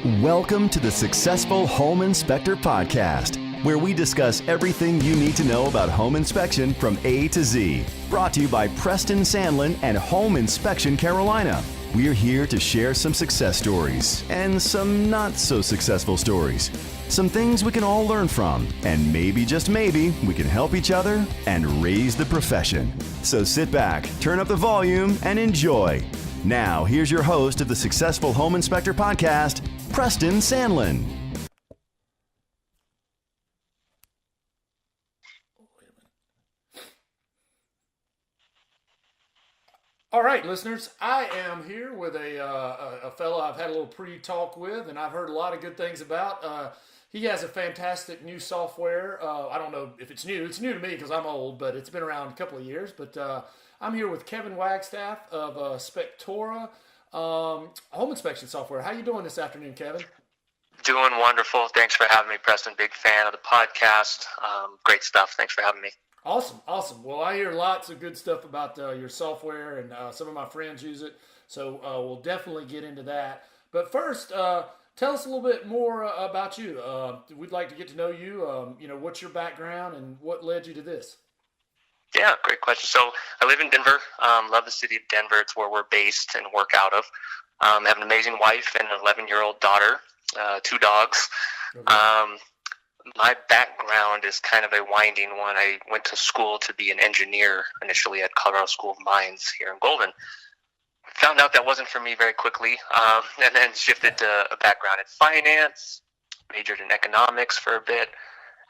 Welcome to the Successful Home Inspector Podcast, where we discuss everything you need to know about home inspection from A to Z. Brought to you by Preston Sandlin and Home Inspection Carolina. We're here to share some success stories and some not so successful stories. Some things we can all learn from, and maybe, just maybe, we can help each other and raise the profession. So sit back, turn up the volume, and enjoy. Now, here's your host of the Successful Home Inspector Podcast, Preston Sandlin. All right, listeners, I am here with a fellow I've had a little pre-talk with, and I've heard a lot of good things about. He has a fantastic new software. I don't know if it's new. It's new to me because I'm old, but it's been around a couple of years. But I'm here with Kevin Wagstaff of Spectora home inspection software. How you doing this afternoon, Kevin? Doing wonderful. Thanks for having me, Preston. Big fan of the podcast. Great stuff. Thanks for having me. Awesome. Well, I hear lots of good stuff about your software, and some of my friends use it. So we'll definitely get into that. But first, tell us a little bit more about you. We'd like to get to know you. What's your background and what led you to this? Yeah, great question. So I live in Denver. Love the city of Denver. It's where we're based and work out of. I have an amazing wife and an 11-year-old daughter, 2 dogs. Okay. My background is kind of a winding one. I went to school to be an engineer initially at Colorado School of Mines here in Golden. Found out that wasn't for me very quickly, and then shifted to a background in finance, majored in economics for a bit,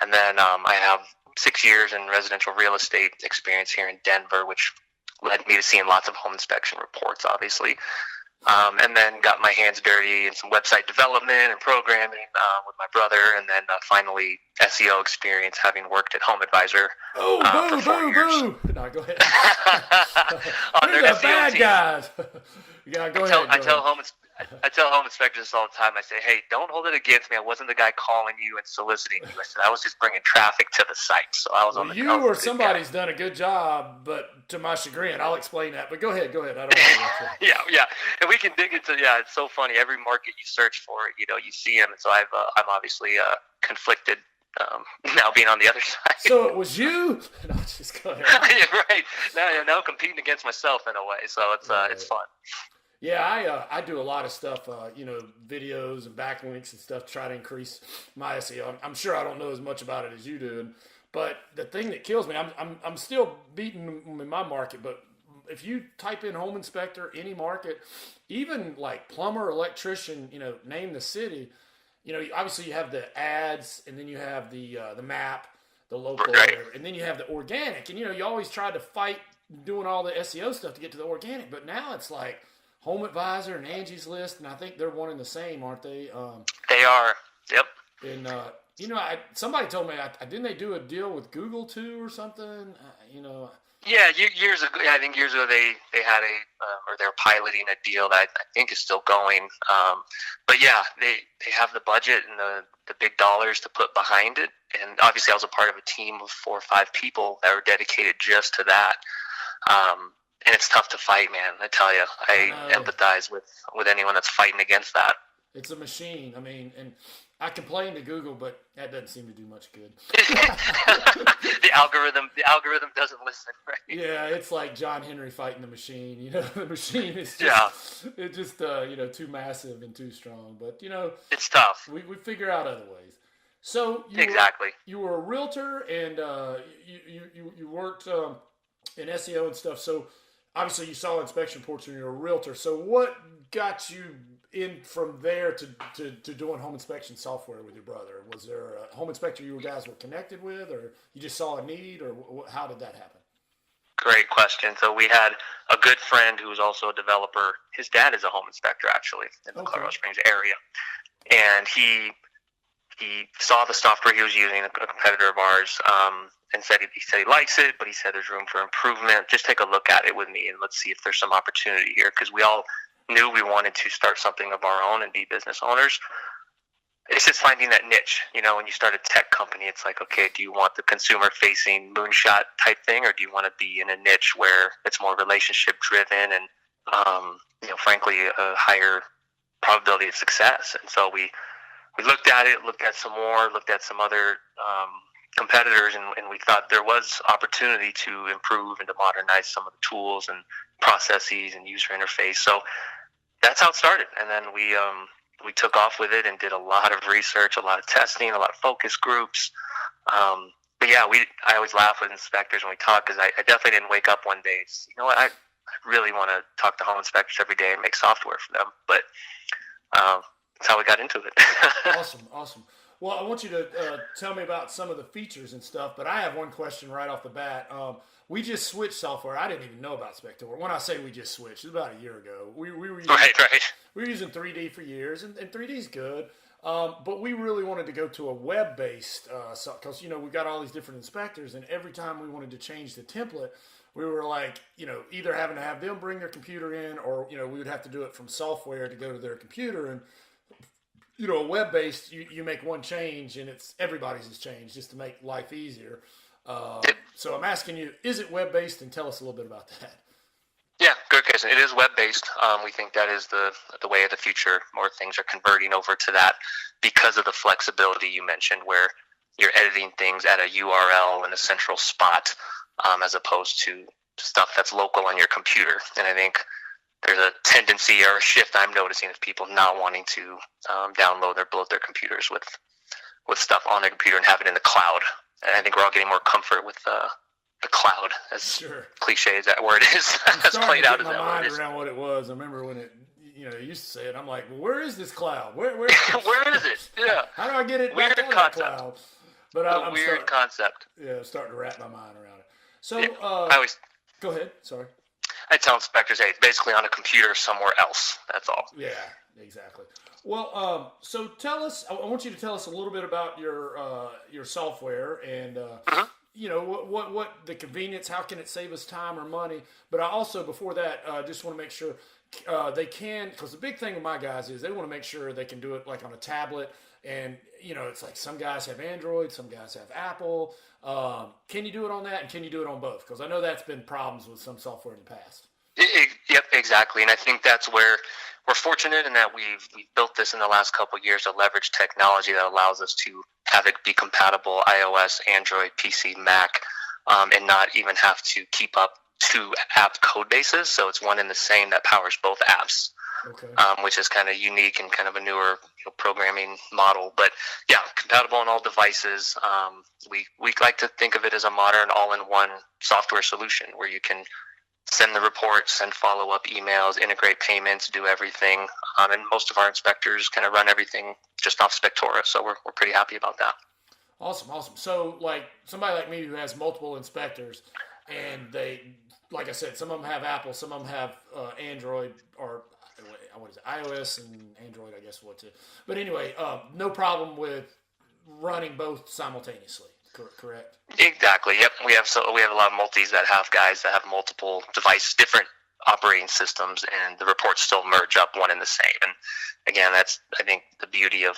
and then I have 6 years in residential real estate experience here in Denver, which led me to seeing lots of home inspection reports, obviously. And then got my hands dirty in some website development and programming with my brother, and then finally SEO experience, having worked at Home Advisor for 4 years. No, go ahead. On their the SEO bad team. guys. Yeah, go ahead. I tell home inspectors all the time, I say, hey, don't hold it against me. I wasn't the guy calling you and soliciting you. I said, I was just bringing traffic to the site. So I was on the You or somebody's done a good job, but to my chagrin, I'll explain that. But go ahead. I don't know what yeah. And we can dig into, it's so funny. Every market you search for, you see them. And so I'm obviously conflicted now being on the other side. So it was you? No, just go ahead. Yeah, right. Now I'm competing against myself in a way. So it's fun. Yeah, I do a lot of stuff, videos and backlinks and stuff to try to increase my SEO. I'm sure I don't know as much about it as you do, but the thing that kills me, I'm still beating them in my market. But if you type in home inspector, any market, even like plumber, electrician, name the city, obviously you have the ads, and then you have the map, the local, right. And then you have the organic, and you always try to fight doing all the SEO stuff to get to the organic, but now it's like Home Advisor and Angie's List, and I think they're one and the same, aren't they? They are. Yep. And somebody told me, didn't they do a deal with Google too or something? Yeah, years ago. Yeah, I think years ago they had or they're piloting a deal that I think is still going. But yeah, they have the budget and the big dollars to put behind it. And obviously, I was a part of a team of 4 or 5 people that were dedicated just to that. And it's tough to fight, man. I tell you, I empathize with anyone that's fighting against that. It's a machine. I mean, and I complain to Google, but that doesn't seem to do much good. The algorithm doesn't listen, right? Yeah, it's like John Henry fighting the machine. The machine is just too massive and too strong. But it's tough. We figure out other ways. So you were a realtor, and you worked in SEO and stuff. So obviously, you saw inspection reports when you were a realtor. So what got you in from there to doing home inspection software with your brother? Was there a home inspector you guys were connected with, or you just saw a need, or how did that happen? Great question. So we had a good friend who was also a developer. His dad is a home inspector, actually, in the Colorado Springs area. And he saw the software he was using, a competitor of ours, and said he likes it, but he said there's room for improvement. Just take a look at it with me, and let's see if there's some opportunity here, because we all knew we wanted to start something of our own and be business owners. It's just finding that niche. When you start a tech company, it's like, okay, do you want the consumer-facing moonshot type thing, or do you want to be in a niche where it's more relationship-driven and, frankly, a higher probability of success. And so we looked at it, looked at some more, looked at some other competitors, and we thought there was opportunity to improve and to modernize some of the tools and processes and user interface. So that's how it started. And then we took off with it and did a lot of research, a lot of testing, a lot of focus groups. But yeah, I always laugh with inspectors when we talk, because I definitely didn't wake up one day and say, you know what, I really want to talk to home inspectors every day and make software for them. But that's how we got into it. Awesome. Well, I want you to tell me about some of the features and stuff, but I have one question right off the bat. We just switched software. I didn't even know about Spector. When I say we just switched, it was about a year ago. We were using, right. We were using 3D for years, and 3D is good. But we really wanted to go to a web-based, because, we got all these different inspectors, and every time we wanted to change the template, we were like, either having to have them bring their computer in, or, we would have to do it from software to go to their computer. And, a web-based, you make one change, and it's everybody's has changed just to make life easier. So I'm asking you, is it web-based, and tell us a little bit about that. Yeah, good question. It is web-based. We think that is the way of the future. More things are converting over to that because of the flexibility you mentioned, where you're editing things at a URL in a central spot, as opposed to stuff that's local on your computer. And I think there's a tendency or a shift I'm noticing of people not wanting to download or bloat their computers with stuff on their computer and have it in the cloud. And I think we're all getting more comfort with the cloud, as cliche as that word is. As played out as that word is. Around what it was. I remember when it used to say it. I'm like, well, where is this cloud? Where where is it? Yeah. How do I get it weird back on concept. that cloud? But I'm weird concept. Yeah, starting to wrap my mind around it. So I always go ahead. Sorry. I tell inspectors, hey, it's basically on a computer somewhere else. That's all. Yeah, exactly. Well, so tell us. I want you to tell us a little bit about your software and what the convenience. How can it save us time or money? But I also, before that, just want to make sure they can, because the big thing with my guys is they want to make sure they can do it like on a tablet. And it's like some guys have Android, some guys have Apple. Can you do it on that, and can you do it on both? Because I know that's been problems with some software in the past. Yep, exactly. And I think that's where we're fortunate in that we've built this in the last couple of years to leverage technology that allows us to have it be compatible iOS, Android, PC, Mac, and not even have to keep up two app code bases. So it's one and the same that powers both apps. Okay. Which is kind of unique and kind of a newer programming model. But yeah, compatible on all devices. We like to think of it as a modern all-in-one software solution where you can send the reports, send follow-up emails, integrate payments, do everything. And most of our inspectors kind of run everything just off Spectora, so we're pretty happy about that. Awesome. So like somebody like me who has multiple inspectors, and they, like I said, some of them have Apple, some of them have Android, or what is it, iOS and Android, I guess what to. But anyway, no problem with running both simultaneously. Correct. Exactly. Yep. We have a lot of multis that have guys that have multiple devices, different operating systems, and the reports still merge up one and the same. And again, that's I think the beauty of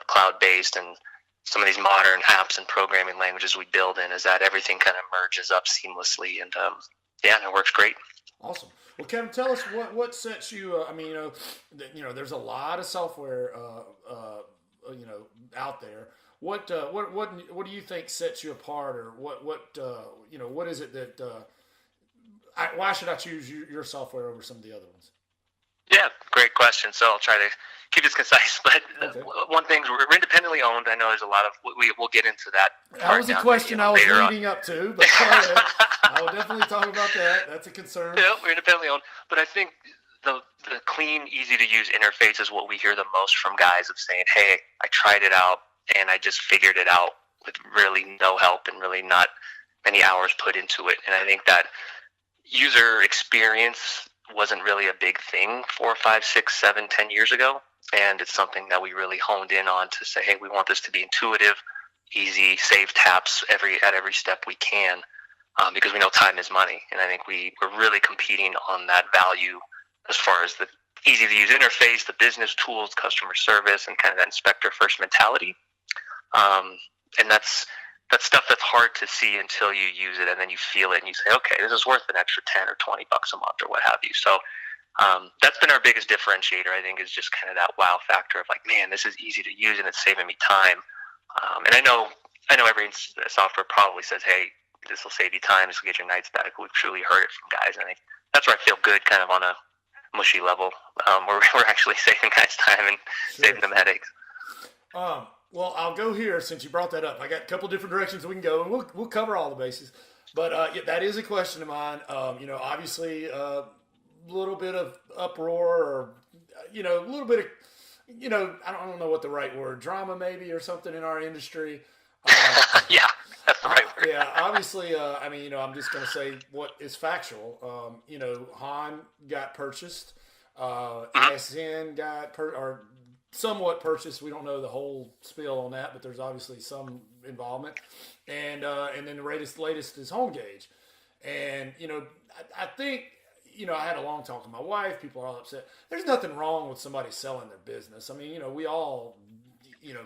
cloud-based and some of these modern apps and programming languages we build in is that everything kind of merges up seamlessly, and it works great. Awesome. Well, Kevin, tell us what sets you. There's a lot of software, out there. What do you think sets you apart, or what is it that? Why should I choose your software over some of the other ones? Yeah, great question. So I'll try to keep this concise. But one thing, we're independently owned. I know there's a lot of we'll get into that. That was a question I was leading up to, but I will definitely talk about that. That's a concern. Yeah, we're independently owned, but I think the clean, easy to use interface is what we hear the most from guys of saying, "Hey, I tried it out and I just figured it out with really no help and really not many hours put into it." And I think that user experience wasn't really a big thing 4, 5, 6, 7, 10 years ago. And it's something that we really honed in on to say, hey, we want this to be intuitive, easy, save taps at every step we can, because we know time is money. And I think we're really competing on that value as far as the easy-to-use interface, the business tools, customer service, and kind of that inspector-first mentality. And that's stuff that's hard to see until you use it, and then you feel it, and you say, okay, this is worth an extra $10 or $20 a month or what have you. So That's been our biggest differentiator, I think, is just kind of that wow factor of like, man, this is easy to use and it's saving me time. And I know every software probably says, hey, this will save you time, this will get your nights back. We've truly heard it from guys, and I think that's where I feel good, kind of on a mushy level, where we're actually saving guys time and saving them headaches. Well, I'll go here since you brought that up. I got a couple different directions we can go, and we'll cover all the bases. But yeah, that is a question of mine. Obviously, a little bit of uproar, or a little bit of, I don't know what the right word, drama maybe, or something in our industry. Yeah, that's the right word. Yeah, obviously, I'm just going to say what is factual. Han got purchased. ISN got or somewhat purchased. We don't know the whole spiel on that, but there's obviously some involvement. And then the latest is Home Gauge. And, I think, I had a long talk with my wife. People are all upset. There's nothing wrong with somebody selling their business. I mean, we all,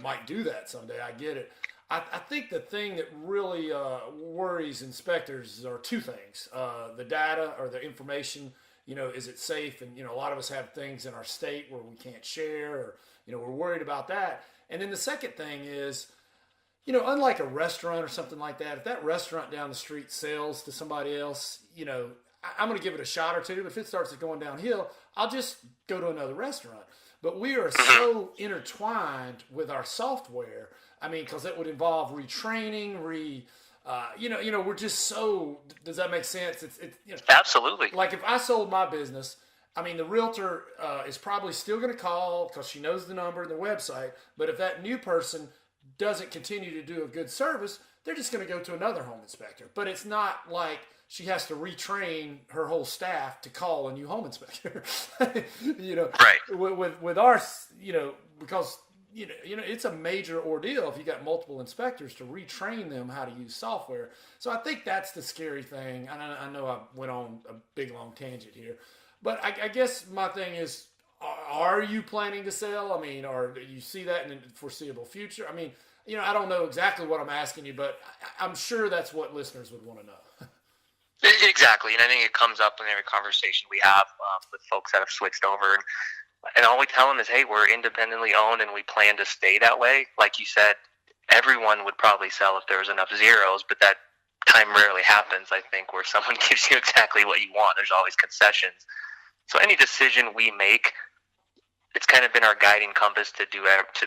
might do that someday. I get it. I think the thing that really worries inspectors are two things. The data or the information, is it safe? And, a lot of us have things in our state where we can't share, or, we're worried about that. And then the second thing is, unlike a restaurant or something like that, if that restaurant down the street sells to somebody else, I'm going to give it a shot or two. But if it starts going downhill, I'll just go to another restaurant. But we are so intertwined with our software. I mean, because that would involve retraining, we're just so. Does that make sense? It's Absolutely. Like if I sold my business, I mean, the realtor is probably still going to call because she knows the number and the website. But if that new person doesn't continue to do a good service, they're just going to go to another home inspector. But it's not like she has to retrain her whole staff to call a new home inspector. Right. With our, because it's a major ordeal if you got multiple inspectors to retrain them how to use software. So I think that's the scary thing. And I know I went on a big long tangent here, but I guess my thing is, are you planning to sell? I mean, or do you see that in the foreseeable future? I mean, I don't know exactly what I'm asking you, but I'm sure that's what listeners would want to know. Exactly. And I think it comes up in every conversation we have with folks that have switched over. And all we tell them is, hey, we're independently owned and we plan to stay that way. Like you said, everyone would probably sell if there was enough zeros, but that time rarely happens, I think, where someone gives you exactly what you want. There's always concessions. So any decision we make, it's kind of been our guiding compass to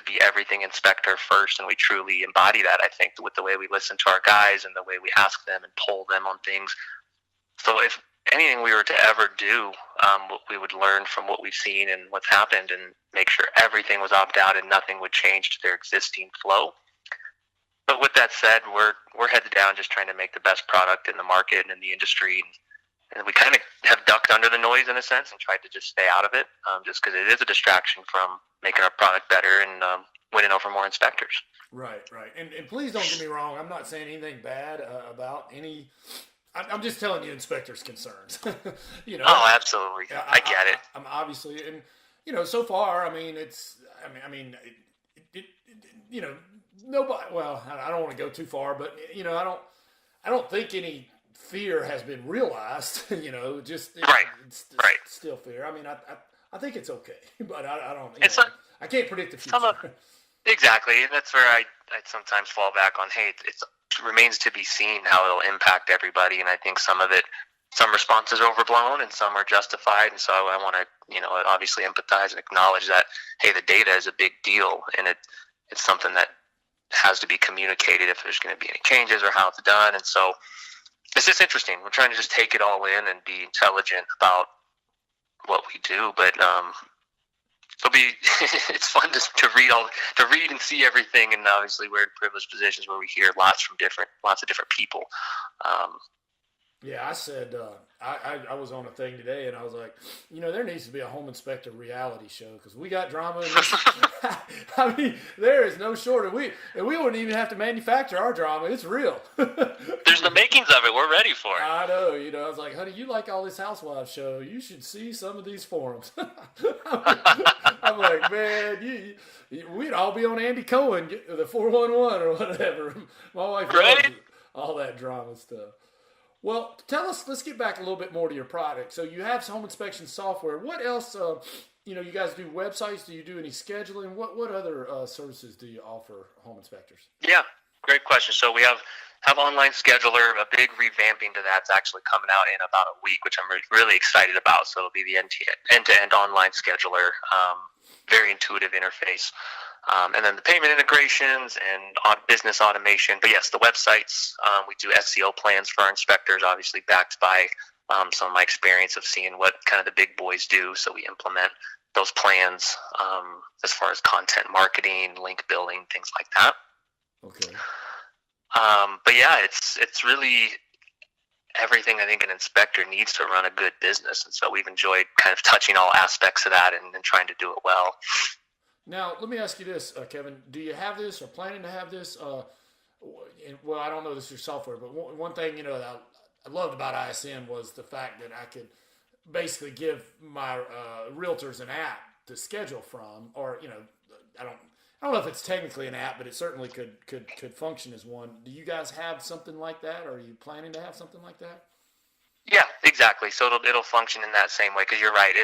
be everything inspector first, and we truly embody that, I think, with the way we listen to our guys and the way we ask them and poll them on things. So if anything we were to ever do, we would learn from what we've seen and what's happened and make sure everything was opt-out and nothing would change to their existing flow. But with that said, we're heads down just trying to make the best product in the market and in the industry. And we kind of have ducked under the noise in a sense and tried to just stay out of it, just because it is a distraction from making our product better and winning over more inspectors. Right. And please don't get me wrong. I'm not saying anything bad about any. I'm just telling you inspectors' concerns. Oh, absolutely. I get it. I'm obviously, and so far, I mean, nobody. Well, I don't want to go too far, but I don't think any fear has been realized. It's still fear. I mean, I think it's okay, but I don't. I can't predict the future. Exactly, and that's where I sometimes fall back on. Hey, it remains to be seen how it'll impact everybody, and I think some responses are overblown and some are justified, and so I want to obviously empathize and acknowledge that, hey, the data is a big deal, and it's something that has to be communicated if there's going to be any changes or how it's done, and so it's just interesting. We're trying to just take it all in and be intelligent about what we do, but it's fun to read and see everything, and obviously we're in privileged positions where we hear lots of different people. Yeah, I said I was on a thing today, and I was like, there needs to be a home inspector reality show because we got drama. I mean, there is no shortage. We wouldn't even have to manufacture our drama. It's real. There's the makings of it. We're ready for it. I know. I was like, honey, you like all this Housewives show. You should see some of these forums. I'm like, man, we'd all be on Andy Cohen, the 411 or whatever. My wife loves all that drama stuff. Well, let's get back a little bit more to your product. So you have home inspection software. What else, you guys do websites? Do you do any scheduling? What other services do you offer home inspectors? Yeah, great question. So we have online scheduler. A big revamping to that's actually coming out in about a week, which I'm really excited about. So it'll be the end-to-end online scheduler, very intuitive interface. And then the payment integrations and business automation. But yes, the websites, we do SEO plans for our inspectors, obviously backed by some of my experience of seeing what kind of the big boys do. So we implement those plans as far as content marketing, link building, things like that. Okay. But yeah, it's really everything I think an inspector needs to run a good business. And so we've enjoyed kind of touching all aspects of that and trying to do it well. Now, let me ask you this, Kevin. Do you have this or planning to have this? Well, I don't know this is your software, but one thing, that I loved about ISN was the fact that I could basically give my realtors an app to schedule from, or, I don't know if it's technically an app, but it certainly could function as one. Do you guys have something like that, or are you planning to have something like that? Yeah, exactly. So it'll function in that same way, because you're right.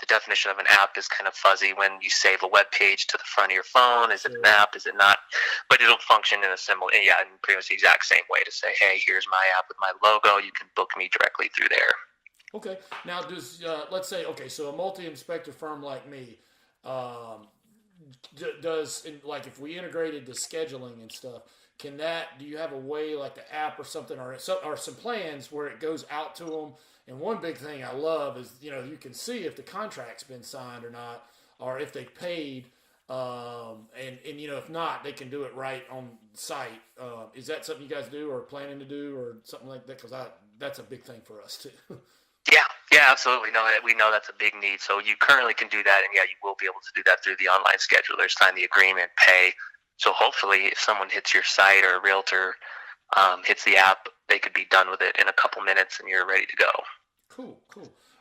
The definition of an app is kind of fuzzy when you save a web page to the front of your phone. Is it an app? Is it not? But it'll function in a similar, in pretty much the exact same way to say, hey, here's my app with my logo. You can book me directly through there. Okay. Now, let's say, so a multi-inspector firm like me, if we integrated the scheduling and stuff, do you have a way like the app or something, or some plans where it goes out to them? And one big thing I love is, you can see if the contract's been signed or not, or if they paid, and if not, they can do it right on site. Is that something you guys do or planning to do or something like that? Because that's a big thing for us too. Yeah, absolutely. No, we know that's a big need. So you currently can do that, and you will be able to do that through the online scheduler, sign the agreement, pay. So hopefully if someone hits your site or a realtor hits the app, they could be done with it in a couple minutes and you're ready to go. Cool.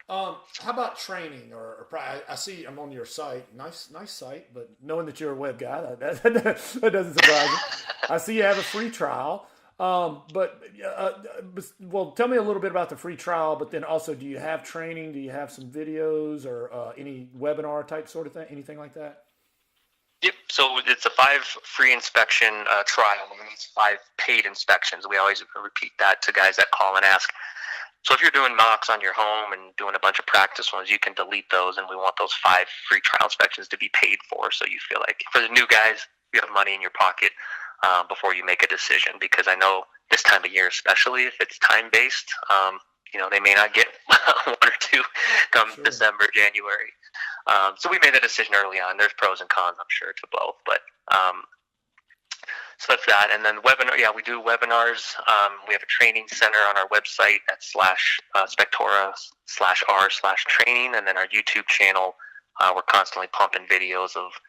How about training? Or I see I'm on your site. Nice site, but knowing that you're a web guy, that doesn't surprise me. I see you have a free trial. Well, tell me a little bit about the free trial, but then also, do you have training? Do you have some videos or any webinar type sort of thing, anything like that? Yep. So it's a 5 free inspection trial, and it's 5 paid inspections. We always repeat that to guys that call and ask. So if you're doing mocks on your home and doing a bunch of practice ones, you can delete those, and we want those 5 free trial inspections to be paid for. So you feel like, for the new guys, you have money in your pocket before you make a decision, because I know this time of year, especially if it's time-based, they may not get 1 or 2 come December, January. So we made that decision early on. There's pros and cons, I'm sure, to both. But so that's that. And then we do webinars. We have a training center on our website at /Spectora/r/training. And then our YouTube channel, we're constantly pumping videos of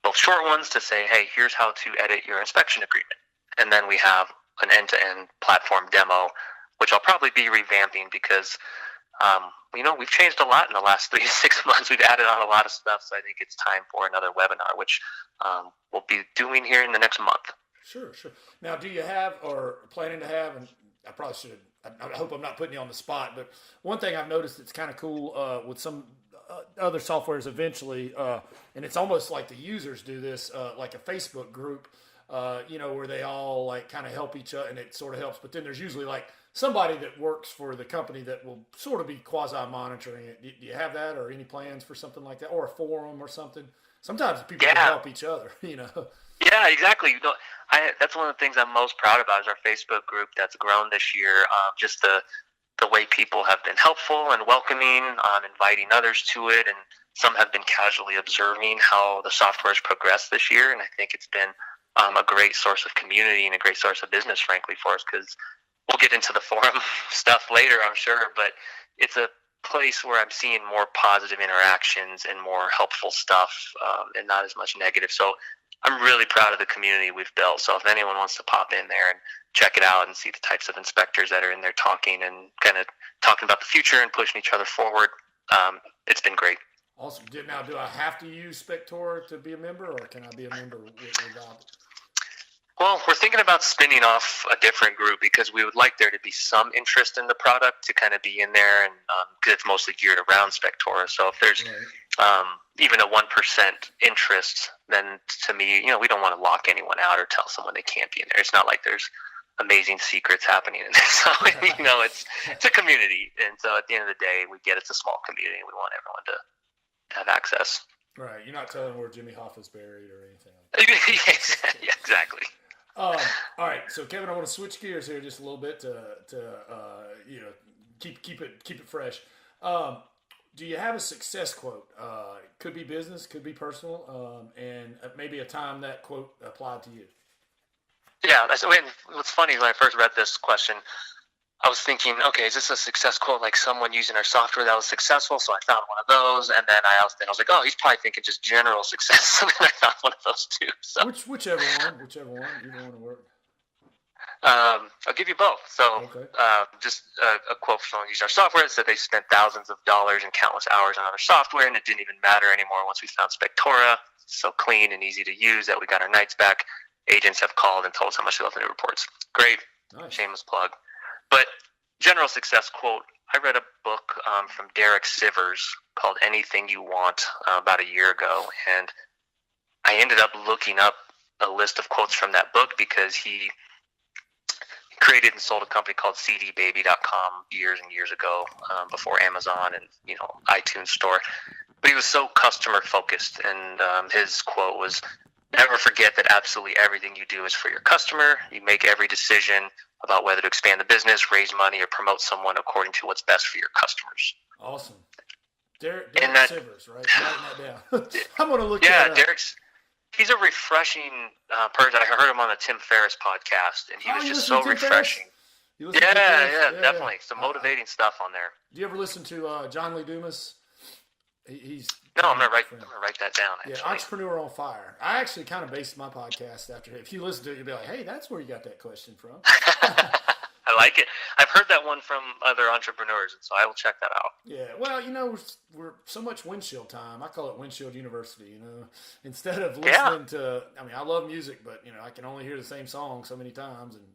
both short ones to say, hey, here's how to edit your inspection agreement. And then we have an end-to-end platform demo, which I'll probably be revamping because, we've changed a lot in the last 3 to 6 months. We've added on a lot of stuff, so I think it's time for another webinar, which we'll be doing here in the next month. Sure. Now, do you have or planning to have, and I probably should have, I hope I'm not putting you on the spot, but one thing I've noticed that's kind of cool with some other softwares eventually, and it's almost like the users do this, like a Facebook group, where they all like kind of help each other, and it sort of helps. But then there's usually like somebody that works for the company that will sort of be quasi-monitoring it. Do you have that or any plans for something like that, or a forum or something? Sometimes people can help each other, Yeah, exactly. That's one of the things I'm most proud about is our Facebook group that's grown this year. Just the way people have been helpful and welcoming, inviting others to it, and some have been casually observing how the software has progressed this year. And I think it's been a great source of community and a great source of business, frankly, for us, because we'll get into the forum stuff later, I'm sure, but it's a place where I'm seeing more positive interactions and more helpful stuff, and not as much negative. So I'm really proud of the community we've built. So if anyone wants to pop in there and check it out and see the types of inspectors that are in there talking and kind of talking about the future and pushing each other forward, it's been great. Awesome. Now, do I have to use Spectora to be a member, or can I be a member without it? Well, we're thinking about spinning off a different group because we would like there to be some interest in the product to kind of be in there, and because it's mostly geared around Spectora. So if there's even a 1% interest, then to me, we don't want to lock anyone out or tell someone they can't be in there. It's not like there's amazing secrets happening in there. So it's a community, and so at the end of the day, we get it's a small community. We want everyone to have access. Right. You're not telling where Jimmy Hoffa's buried or anything like that. Yeah, exactly. All right. So Kevin, I want to switch gears here just a little bit to keep it fresh. Do you have a success quote? Could be business, could be personal, and maybe a time that quote applied to you. Yeah, what's funny when I first read this question, I was thinking, okay, is this a success quote like someone using our software that was successful? So I found one of those, and then I was like, oh, he's probably thinking just general success. So then I found one of those too. So whichever one, either one will work. I'll give you both. So just a quote from someone who used our software that said they spent thousands of dollars and countless hours on our software, and it didn't even matter anymore once we found Spectora. So clean and easy to use that we got our nights back. Agents have called and told us how much they love the new reports. Great. Nice. Shameless plug. But general success quote, I read a book from Derek Sivers called Anything You Want about a year ago, and I ended up looking up a list of quotes from that book because he created and sold a company called cdbaby.com years and years ago, before Amazon and iTunes Store. But he was so customer focused, and his quote was, "Never forget that absolutely everything you do is for your customer. You make every decision about whether to expand the business, raise money, or promote someone according to what's best for your customers." Awesome. Derek Sivers, right? Writing that down. I'm going to look at that up. He's a refreshing person. I heard him on the Tim Ferriss podcast, and he was just so refreshing. Yeah, definitely. Some motivating stuff on there. Do you ever listen to John Lee Dumas? He's No, I'm gonna write that down. Actually. Yeah, Entrepreneur on Fire. I actually kind of based my podcast after him. If you listen to it, you'll be like, "Hey, that's where you got that question from." I like it. I've heard that one from other entrepreneurs, and so I will check that out. Yeah, well, we're so much windshield time. I call it windshield university. Instead of listening to, I love music, but I can only hear the same song so many times, and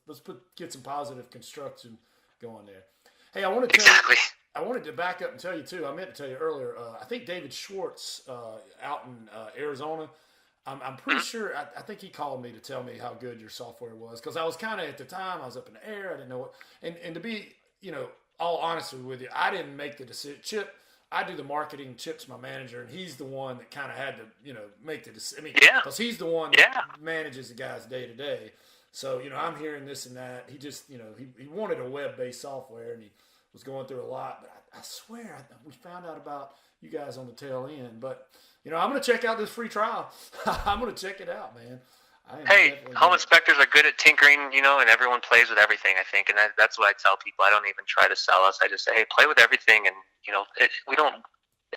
let's get some positive construction going there. Hey, I want to tell you. I wanted to back up and tell you too. I meant to tell you earlier. I think David Schwartz out in Arizona. I'm pretty sure. I think he called me to tell me how good your software was, because I was kind of at the time I was up in the air. I didn't know what. And to be all honest with you, I didn't make the decision. Chip, I do the marketing. Chip's my manager, and he's the one that kind of had to make the decision. Because he's the one that manages the guys day to day. So I'm hearing this and that. He just he wanted a web-based software, and he was going through a lot, but I swear we found out about you guys on the tail end. But I'm going to check out this free trial. I'm going to check it out, man. Hey, home inspectors are good at tinkering, and everyone plays with everything, I think, and that's what I tell people. I don't even try to sell us. I just say, hey, play with everything, and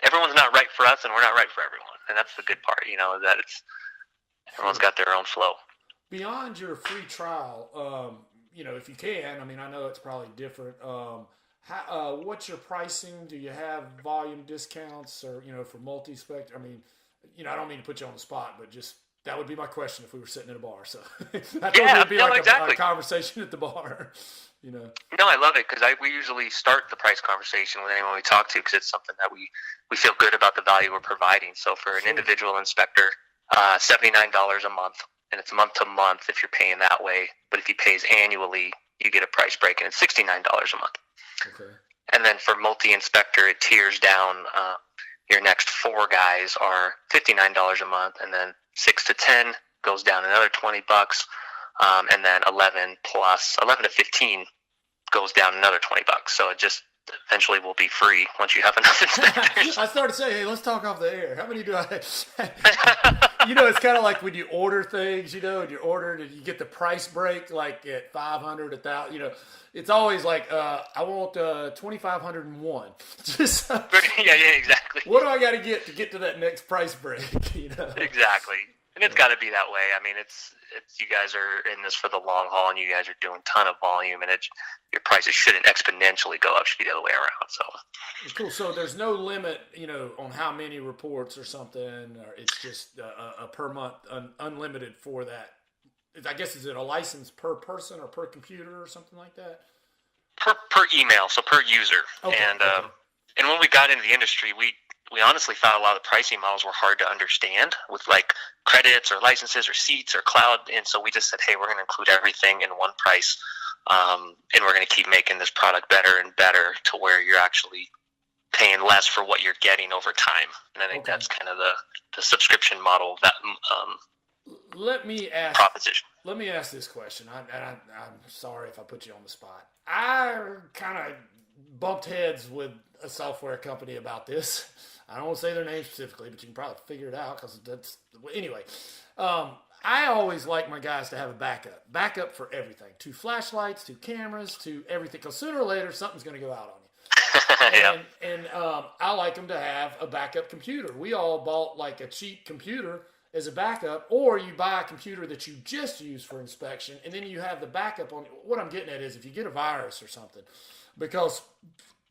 everyone's not right for us, and we're not right for everyone, and that's the good part, that everyone's got their own flow. Beyond your free trial, if you can, I know it's probably different. What's your pricing? Do you have volume discounts or, for multi-spec? I don't mean to put you on the spot, but just that would be my question if we were sitting in a bar. So I thought it would be a conversation at the bar, No, I love it because we usually start the price conversation with anyone we talk to because it's something that we feel good about the value we're providing. So for an individual inspector, $79 a month, and it's month to month if you're paying that way. But if he pays annually, you get a price break, and it's $69 a month. Okay. And then for multi-inspector, it tiers down. Your next 4 guys are $59 a month, and then 6 to 10 goes down another $20, and then 11 to 15 goes down another $20. So it just eventually will be free once you have enough inspectors. I started saying, hey, let's talk off the air. How many do I have? It's kind of like when you order things, and you order and you get the price break like at 500, 1,000, it's always like, I want 2,501. Just yeah, exactly. What do I got to get to that next price break? Exactly. And it's got to be that way. It's you guys are in this for the long haul, and you guys are doing a ton of volume, and your prices shouldn't exponentially go up. It should be the other way around. So cool. So there's no limit, on how many reports or something, or it's just a per month unlimited for that I guess, is it a license per person or per computer or something like that? Per email, so per user. Okay, and when we got into the industry, we honestly found a lot of the pricing models were hard to understand with like credits or licenses or seats or cloud. And so we just said, hey, we're going to include everything in one price. And we're going to keep making this product better and better to where you're actually paying less for what you're getting over time. And I think that's kind of the subscription model of that proposition. Let me ask this question. I'm sorry if I put you on the spot. I kind of bumped heads with a software company about this. I don't want to say their name specifically, but you can probably figure it out because that's anyway. I always like my guys to have a backup for everything. 2 flashlights, 2 cameras, 2 everything. Because sooner or later, something's going to go out on you. Yeah. And I like them to have a backup computer. We all bought like a cheap computer as a backup, or you buy a computer that you just use for inspection, and then you have the backup on. What I'm getting at is if you get a virus or something, because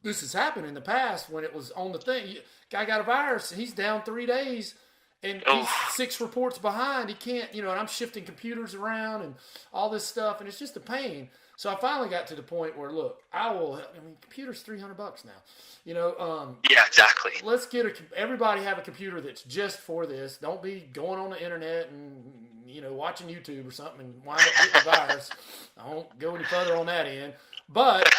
this has happened in the past when it was on the thing. Guy got a virus, he's down 3 days, and he's 6 reports behind. He can't, and I'm shifting computers around and all this stuff, and it's just a pain. So I finally got to the point where, look, computer's $300 now. Yeah, exactly. Let's get everybody have a computer that's just for this. Don't be going on the internet and, watching YouTube or something and wind up getting a virus. I won't go any further on that end. But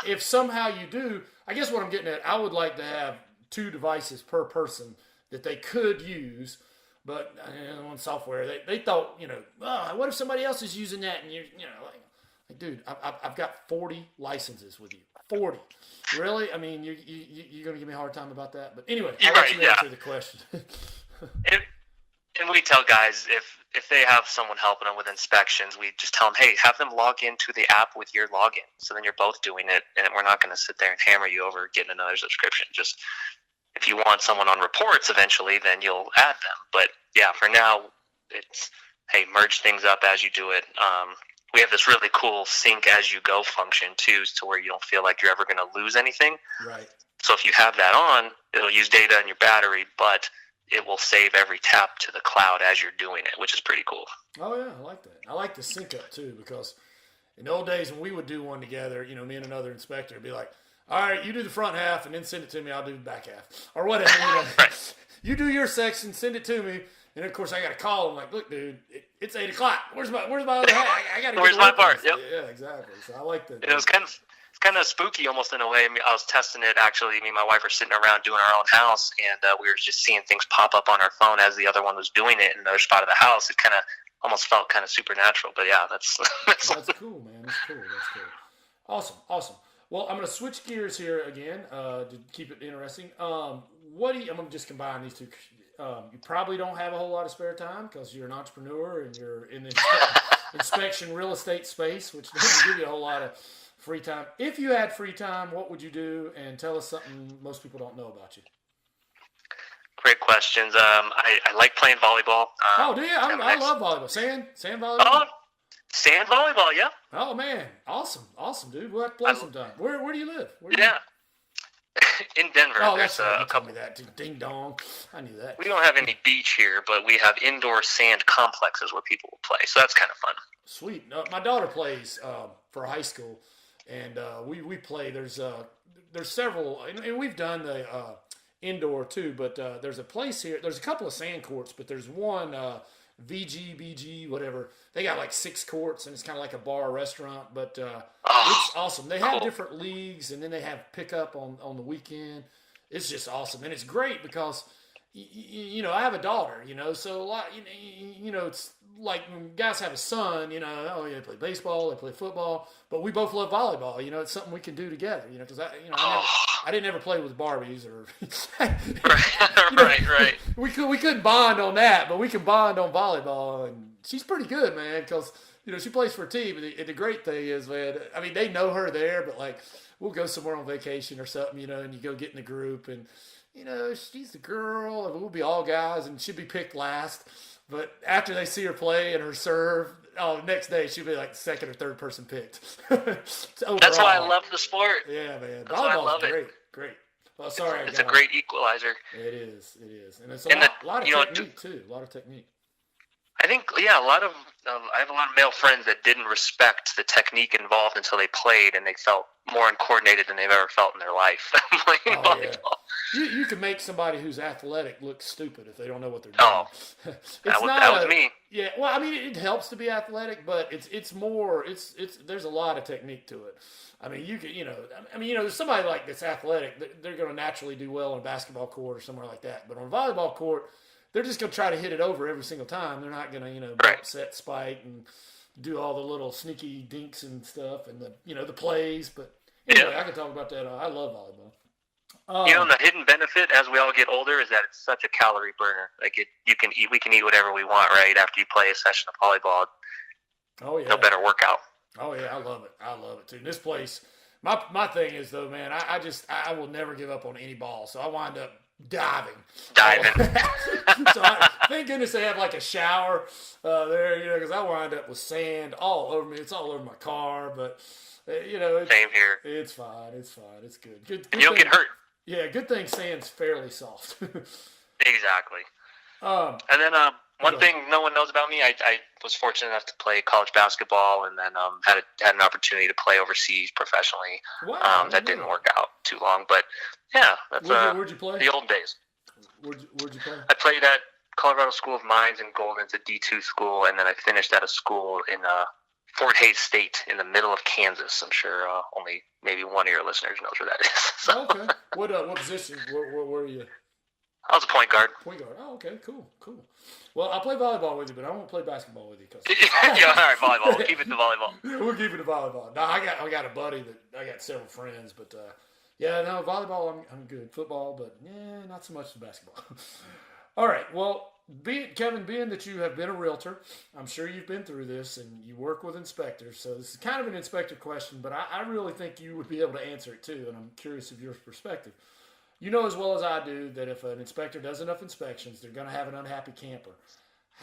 if somehow you do, I guess what I'm getting at, I would like to have 2 devices per person that they could use. But on software, they thought, what if somebody else is using that? And like, dude, I've got 40 licenses with you. 40. Really? I mean, you're going to give me a hard time about that? But anyway, I'll let you answer the question. And we tell guys, if they have someone helping them with inspections, we just tell them, hey, have them log into the app with your login. So then you're both doing it, and we're not going to sit there and hammer you over getting another subscription. Just if you want someone on reports eventually, then you'll add them. But yeah, for now, it's, hey, merge things up as you do it. We have this really cool sync as you go function too, to where you don't feel like you're ever going to lose anything. Right. So if you have that on, it'll use data in your battery, but it will save every tap to the cloud as you're doing it, which is pretty cool. Oh yeah, I like that. I like the sync up too, because in the old days when we would do one together, me and another inspector would be like, all right, you do the front half and then send it to me. I'll do the back half or whatever. Right. You do your section, send it to me. And of course, I got to call him like, look, dude, it's 8 o'clock. Where's my other half? I got to. Where's my part? Yep. Yeah, exactly. So I like that. It was kind of spooky almost in a way. I was testing it actually. Me and my wife were sitting around doing our own house, and we were just seeing things pop up on our phone as the other one was doing it in another spot of the house. It kind of almost felt kind of supernatural. But yeah, that's cool, man. That's cool. Awesome. Well, I'm going to switch gears here again to keep it interesting. I'm going to just combine these two. You probably don't have a whole lot of spare time because you're an entrepreneur and you're in the inspection real estate space, which doesn't give you a whole lot of free time. If you had free time, what would you do? And tell us something most people don't know about you. Great questions. I like playing volleyball. Oh, do you? I love volleyball. Sand volleyball? Oh, sand volleyball, yeah. Oh, man. Awesome, dude. We'll have to play sometime. Where do you live? In Denver. Oh, there's a couple of that. Ding dong. I knew that. We don't have any beach here, but we have indoor sand complexes where people will play. So that's kind of fun. Sweet. My daughter plays for high school, and we play. There's several, and we've done the indoor too. But there's a place here. There's a couple of sand courts, but there's one BG, whatever. They got like 6 courts, and it's kind of like a bar or restaurant, but it's awesome. They have different leagues, and then they have pickup on the weekend. It's just awesome, and it's great because I have a daughter, so a lot, it's like when guys have a son, they play baseball, they play football, but we both love volleyball. It's something we can do together, because I didn't ever play with Barbies or right. We couldn't bond on that, but we can bond on volleyball, and she's pretty good, man, because she plays for a team, and the great thing is, man, I mean, they know her there, but like we'll go somewhere on vacation or something, and you go get in the group, and she's the girl, and we'll be all guys, and she'll be picked last. But after they see her play and her serve, next day she'll be like second or third person picked. That's why I love the sport. Yeah, man. That's why I love great, it. Great. Well, sorry, it's a great equalizer. It is, and it's a lot of technique too. A lot of technique. I think, yeah, I have a lot of male friends that didn't respect the technique involved until they played, and they felt more uncoordinated than they've ever felt in their life playing volleyball. Yeah. You can make somebody who's athletic look stupid if they don't know what they're doing. Oh, that was me. Yeah, well, I mean, it helps to be athletic, but it's more, there's a lot of technique to it. I mean, there's somebody like that's athletic, they're going to naturally do well on a basketball court or somewhere like that. But on a volleyball court, they're just going to try to hit it over every single time. They're not going to, Right. set spike and do all the little sneaky dinks and stuff and the plays. But anyway, I can talk about that. I love volleyball. The hidden benefit as we all get older is that it's such a calorie burner. Like we can eat whatever we want right after you play a session of volleyball. Oh yeah, no better workout. Oh yeah, I love it too. And this place, my thing is though, man, I will never give up on any ball. So I wind up diving. So thank goodness they have like a shower there, because I wind up with sand all over me. It's all over my car, but same here. It's fine. It's good. Good and you don't get hurt. Yeah, good thing sand's fairly soft. Exactly. And then one thing no one knows about me, I was fortunate enough to play college basketball, and then had an opportunity to play overseas professionally. Wow, that didn't work out too long, but yeah, that's where'd you play? The old days. Where'd you play? I played at Colorado School of Mines in Golden. It's a D2 school, and then I finished at a school in Fort Hays State in the middle of Kansas. I'm sure only maybe one of your listeners knows where that is. So. Okay. What position? Where were you? I was a point guard. Point guard. Oh, okay. Cool. Well, I'll play volleyball with you, but I won't play basketball with you. Yeah, all right, volleyball. We'll keep it to volleyball. We'll keep it to volleyball. No, I got a buddy I got several friends, but volleyball I'm good. Football, but not so much basketball. All right. Well, Kevin, being that you have been a realtor, I'm sure you've been through this, and you work with inspectors. So this is kind of an inspector question, but I really think you would be able to answer it too, and I'm curious of your perspective. You know as well as I do that if an inspector does enough inspections, they're going to have an unhappy camper.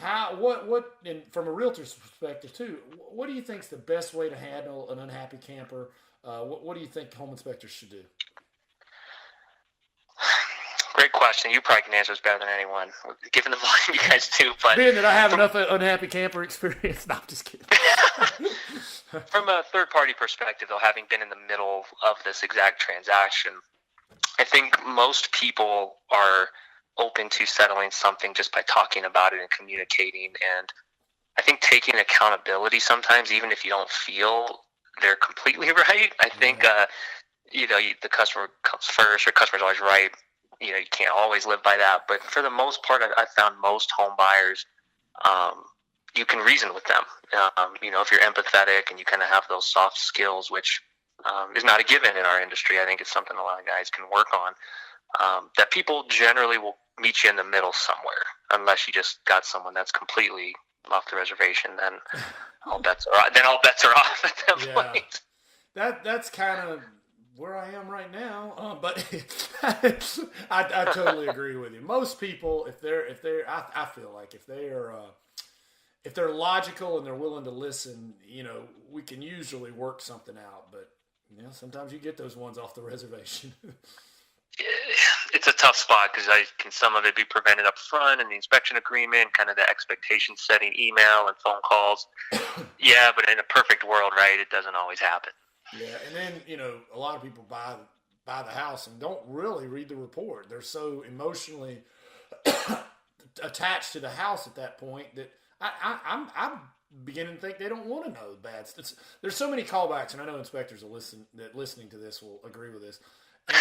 And from a realtor's perspective too, what do you think is the best way to handle an unhappy camper? What do you think home inspectors should do? Great question. You probably can answer this better than anyone, given the volume you guys do. But being that I have enough unhappy camper experience, no, I'm just kidding. From a third-party perspective, though, having been in the middle of this exact transaction, I think most people are open to settling something just by talking about it and communicating. And I think taking accountability sometimes, even if you don't feel they're completely right, I think, the customer comes first, or customer's always right. You can't always live by that. But for the most part, I found most home buyers, you can reason with them. If you're empathetic and you kind of have those soft skills, which is not a given in our industry. I think it's something a lot of guys can work on. That people generally will meet you in the middle somewhere, unless you just got someone that's completely off the reservation. Then all bets are off at that point. That's kind of where I am right now. But I totally agree with you. Most people, if I feel like if they're logical and they're willing to listen, we can usually work something out. But sometimes you get those ones off the reservation. It's a tough spot because some of it be prevented up front in the inspection agreement, kind of the expectation setting email and phone calls. Yeah, but in a perfect world, right, it doesn't always happen. Yeah, and then, a lot of people buy the house and don't really read the report. They're so emotionally attached to the house at that point that I'm beginning to think they don't want to know the bad stuff. There's so many callbacks, and I know inspectors listening to this will agree with this. And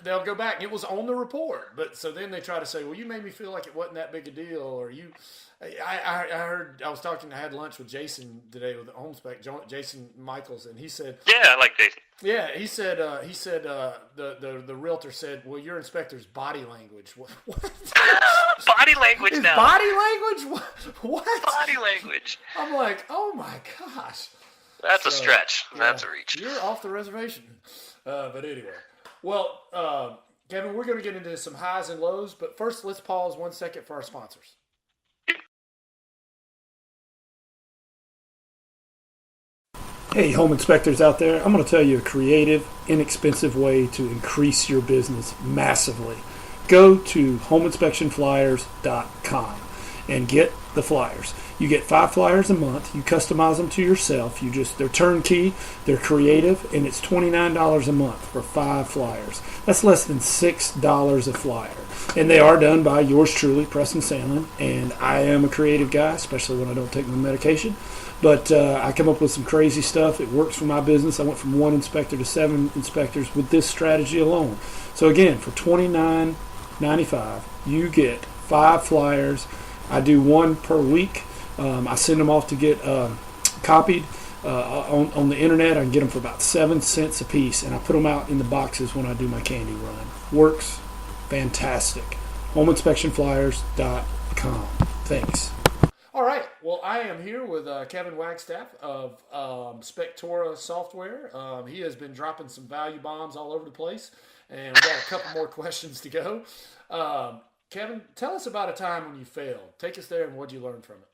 they'll go back, and it was on the report. But so then they try to say, well, you made me feel like it wasn't that big a deal, or I had lunch with Jason today with the home spec, Jason Michaels, and he said, yeah, I like Jason. Yeah, he said the realtor said, well, your inspector's body language. What? Body language now. Body language? What? Body language. I'm like, oh my gosh. That's a stretch. That's a reach. You're off the reservation. But anyway. Well, Kevin, we're going to get into some highs and lows, but first let's pause 1 second for our sponsors. Hey, home inspectors out there, I'm going to tell you a creative, inexpensive way to increase your business massively. Go to homeinspectionflyers.com. and get the flyers. You get 5 flyers a month. You customize them to yourself. They're turnkey, they're creative, and it's $29 a month for 5 flyers. That's less than $6 a flyer. And they are done by yours truly, Preston Sandlin. And I am a creative guy, especially when I don't take my medication. But I come up with some crazy stuff. It works for my business. I went from 1 inspector to 7 inspectors with this strategy alone. So again, for $29.95, you get 5 flyers. I do 1 per week. I send them off to get copied on the internet. I can get them for about 7 cents a piece, and I put them out in the boxes when I do my candy run. Works fantastic. HomeInspectionFlyers.com. Thanks. All right. Well, I am here with Kevin Wagstaff of Spectora Software. He has been dropping some value bombs all over the place, and we've got a couple more questions to go. Kevin, tell us about a time when you failed. Take us there, and what did you learn from it?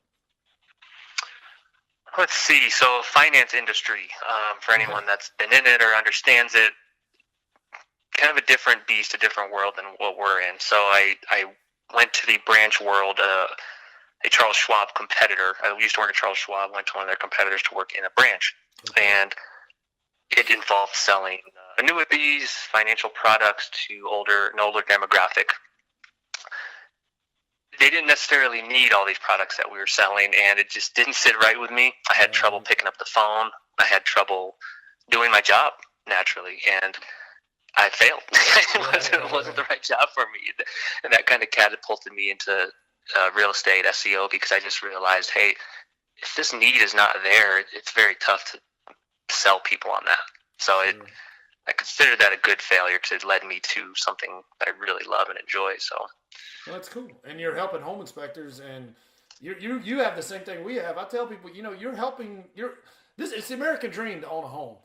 Let's see. So, finance industry, for anyone that's been in it or understands it, kind of a different beast, a different world than what we're in. So, I went to the branch world, a Charles Schwab competitor. I used to work at Charles Schwab, went to one of their competitors to work in a branch. Okay. And it involved selling annuities, financial products to an older demographic. They didn't necessarily need all these products that we were selling, and it just didn't sit right with me. I had trouble picking up the phone. I had trouble doing my job naturally, and I failed. It wasn't the right job for me, and that kind of catapulted me into real estate SEO, because I just realized, hey, if this need is not there, it's very tough to sell people on that. So I consider that a good failure, because it led me to something that I really love and enjoy. So. Well, that's cool. And you're helping home inspectors, and you have the same thing we have. I tell people, you're helping. It's the American dream to own a home,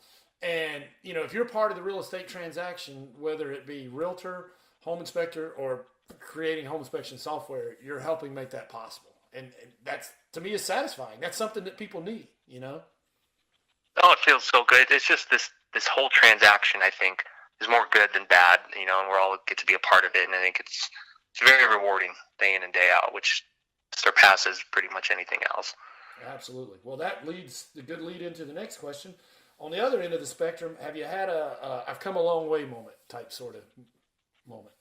and if you're part of the real estate transaction, whether it be realtor, home inspector, or creating home inspection software, you're helping make that possible, and that's, to me, is satisfying. That's something that people need. Oh, it feels so good. It's just this whole transaction, I think, is more good than bad. And we're all get to be a part of it, and I think it's very rewarding day in and day out, which surpasses pretty much anything else. Absolutely. Well, that leads the good lead into the next question. On the other end of the spectrum, have you had a I've come a long way moment type sort of moment?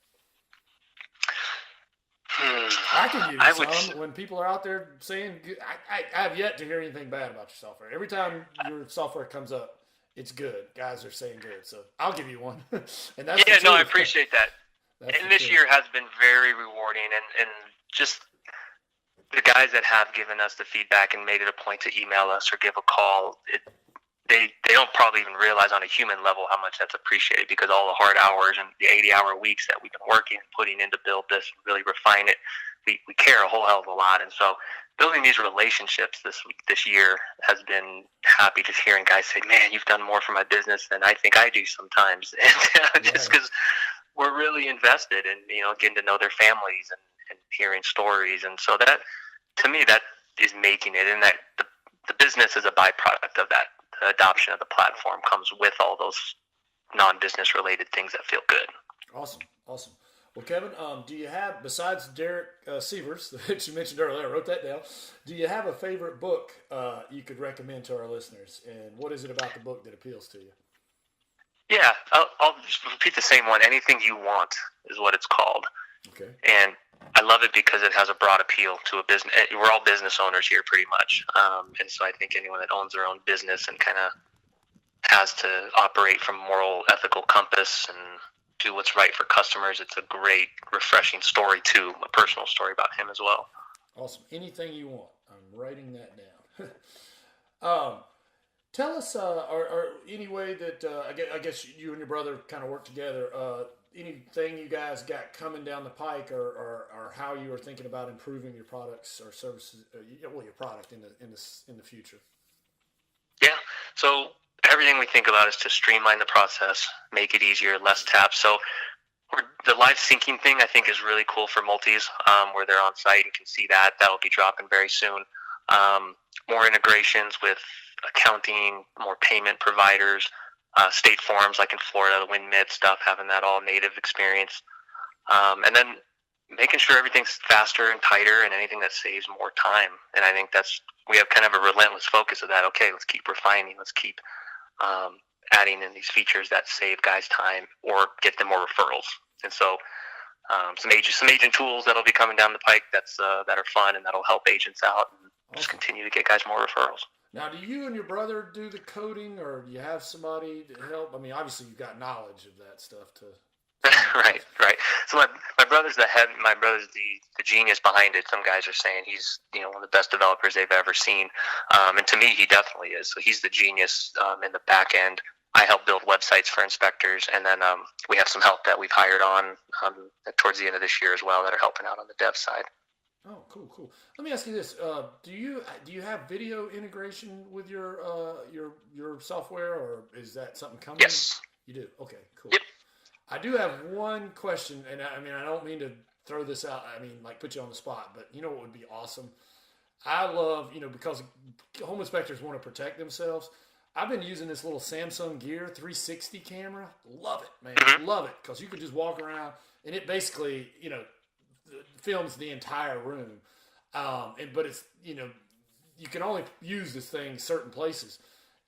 I can give you some. When people are out there saying, I have yet to hear anything bad about your software. Every time your software comes up, it's good. Guys are saying good. So I'll give you one. And that's I appreciate that. And this year has been very rewarding, and just the guys that have given us the feedback and made it a point to email us or give a call, they don't probably even realize on a human level how much that's appreciated, because all the hard hours and the 80-hour weeks that we've been working and putting in to build this and really refine it, we care a whole hell of a lot. And so building these relationships this year has been happy, just hearing guys say, man, you've done more for my business than I think I do sometimes. And just because we're really invested in, getting to know their families and hearing stories. And so that, to me, that is making it, and that the business is a byproduct of that. The adoption of the platform comes with all those non-business related things that feel good. Awesome. Well, Kevin, do you have, besides Derek Sievers, that you mentioned earlier, I wrote that down, do you have a favorite book you could recommend to our listeners? And what is it about the book that appeals to you? Yeah, I'll just repeat the same one. Anything You Want is what it's called. Okay. And I love it because it has a broad appeal to a business. We're all business owners here pretty much. And so I think anyone that owns their own business and kind of has to operate from a moral, ethical compass and do what's right for customers, it's a great, refreshing story too, a personal story about him as well. Awesome. Anything You Want. I'm writing that down. Tell us, or any way that I guess you and your brother kind of work together. Anything you guys got coming down the pike, or how you are thinking about improving your products or services, your product in the future? Yeah. So everything we think about is to streamline the process, make it easier, less taps. So the live syncing thing, I think, is really cool for multis, where they're on site and can see that. That'll be dropping very soon. More integrations with accounting, more payment providers, state forms like in Florida, the WinMid stuff, having that all native experience. And then making sure everything's faster and tighter and anything that saves more time. And I think we have kind of a relentless focus of that. Okay, let's keep refining. Let's keep adding in these features that save guys time or get them more referrals. And so some agent tools that'll be coming down the pike that are fun and that'll help agents out and just continue to get guys more referrals. Now, do you and your brother do the coding, or do you have somebody to help? I mean, obviously you've got knowledge of that stuff to right. So my brother's the head. My brother's the genius behind it. Some guys are saying he's one of the best developers they've ever seen, and to me, he definitely is. So he's the genius in the back end. I help build websites for inspectors, and then we have some help that we've hired on towards the end of this year as well that are helping out on the dev side. Oh, cool. Let me ask you this: do you have video integration with your software, or is that something coming? Yes, you do. Okay, cool. Yep. I do have one question, and I mean, I don't mean to throw this out. I mean, like put you on the spot, but you know what would be awesome? I love, because home inspectors want to protect themselves. I've been using this little Samsung Gear 360 camera. Love it, man. Mm-hmm. Love it, because you could just walk around, and it basically, films the entire room. But it's, you can only use this thing certain places.